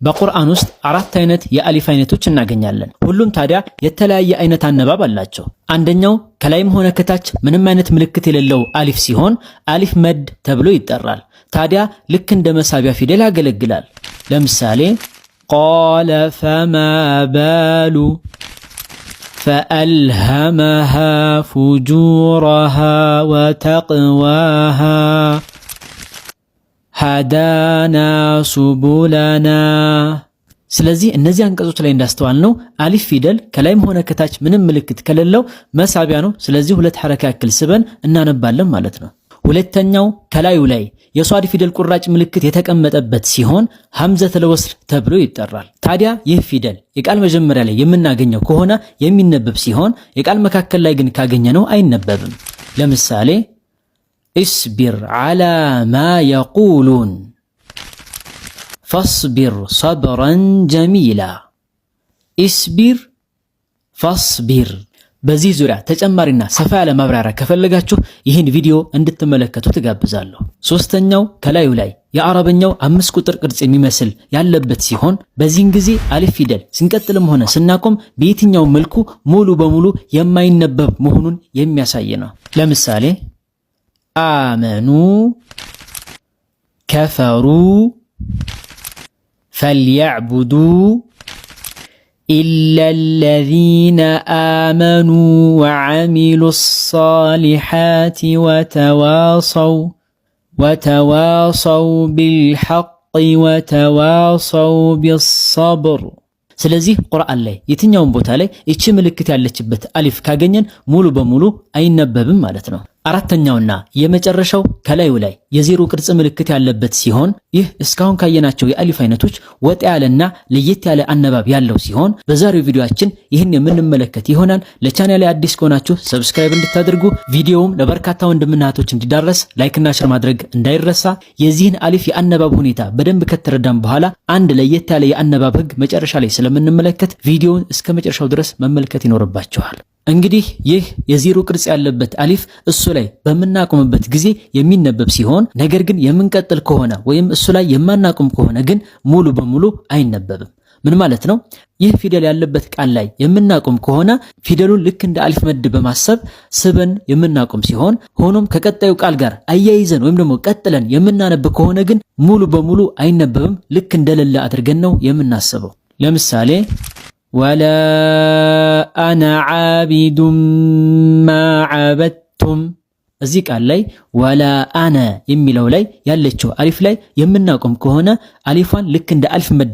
በቁርአን ውስጥ 4 አይነት የአሊፍ አይነቶች እናገኛለን። ሁሉም ታዲያ የተለያየ አይነት አነባብ አላቸው። አንደኛው ከላይም ሆነ ከታች ምንም አይነት ምልክት የሌለው አሊፍ ሲሆን አሊፍ መድ ተብሎ ይጠራል። ታዲያ ልክ እንደ መሳቢያ ፊደል ያገለግላል። ለምሳሌ ቃለ ፈማ ባሉ ፈአልሀመሃ ፉጁረሃ ወተቅዋሃ ሃዳና ሱቡለና። ስለዚህ እነዚህ አንቀጾች ላይ እንዳስተዋልነው አሊፍ ፊደል ከላይም ሆነ ከታች ምንም ምልክት ከሌለው መሳቢያ ነው። ስለዚህ 2 ሐረካ ያክል ስበን እናነባለን ማለት ነው። ሁለተኛው ከላዩ ላይ የሷድ ፊደል ቁራጭ ምልክት የተቀመጠበት ሲሆን ሐምዘተል ወስል ተብሎ ይጠራል። ታዲያ ይህ ፊደል የቃል መጀመሪያ ላይ የምናገኘው ከሆነ የሚነበብ ሲሆን የቃል መካከል ላይ ግን ካገኘነው አይነበብም። ለምሳሌ እስቢር ዓላ ማ የቁሉን ፈስቢር ሰብረን ጀሚላ። እስቢር ፈስቢር። በዚህ ዙሪያ ተጨማሪና ሰፋ ያለ ማብራሪያ ከፈለጋችሁ ይህን ቪዲዮ እንድትመለከቱ ትጋብዛለሁ። ሶስተኛው ከላዩ ላይ የአረበኛው 5 ቁጥር ቅርጽ የሚመስል ያለበት ሲሆን በዚህን ጊዜ አሊፍ ፊደል ስንቀጥልም ሆነ ስናቆም በየትኛው መልኩ ሙሉ በሙሉ የማይነበብ መሆኑን የሚያሳይ ነው። ለምሳሌ አመኑ ከፈሩ ፈልየዕቡዱ ኢላ ለዚነ አመኑ ወዐሚሉ ሷሊሓት ወተዋሰው ቢልሐቅ ወተዋሰው ቢሰብር። ስለዚህ ቁርአን ላይ የትኛውም ቦታ ላይ እቺ ምልክት ያለችበት አሊፍ ካገኘን ሙሉ በሙሉ አይነበብም ማለት ነው። አራተኛውና የመጨረሻው ከላዩ ላይ የዜሮ ቅርጽ ምልክት ያለበት ሲሆን ይህ እስካሁን ካየናቸው የአሊፍ አይነቶች ወጣ ያለና ለየት ያለ አነባብ ያለው ሲሆን በዛሬው ቪዲዮአችን ይህን የምንመለከት ይሆናል። ለቻናሌ አዲስ ከሆናችሁ ሰብስክራይብ እንድታደርጉ፣ ቪዲዮውም ለበርካታ ወንድምና እህቶች እንዲዳረስ ላይክና ሼር ማድረግ እንዳይረሳ። የዚህን አሊፍ የአነባብ ሁኔታ በደንብ ከተረዳን በኋላ አንድ ለየት ያለ የአነባብ ህግ መጨረሻ ላይ ስለምንመለከት ቪዲዮውን እስከ መጨረሻው ድረስ መመልከት ይኖርባችኋል። እንግዲህ ይህ የዜሮ ቅርጽ ያለበት አሊፍ እሱ ላይ በምናቆምበት ጊዜ የሚነበብ ሲሆን ነገር ግን የምንቀጥል ከሆነ ወይም እሱ ላይ የማናቆም ከሆነ ግን ሙሉ በሙሉ አይነበብም። ምን ማለት ነው? ይህ ፊደል ያለበት ቃል ላይ የምናቆም ከሆነ ፊደሉን ልክ እንደ አሊፍ መድ በማሰብ ስበን የምናቆም ሲሆን ሆኖም ከቀጣዩ ቃል ጋር አያይዘን ወይም ደግሞ ቀጥለን የምናነብ ከሆነ ግን ሙሉ በሙሉ አይነበብም። ልክ እንደሌለ አድርገን ነው የምናስበው። ለምሳሌ ወላ አነ ዓቢዱም ማ ዓበድቱም። እዚህ ቃል ላይ ወላ አነ የሚለው ላይ ያለችው አሊፍ ላይ የምናቆም ከሆነ አሊፏን ልክ እንደ አሊፍ መድ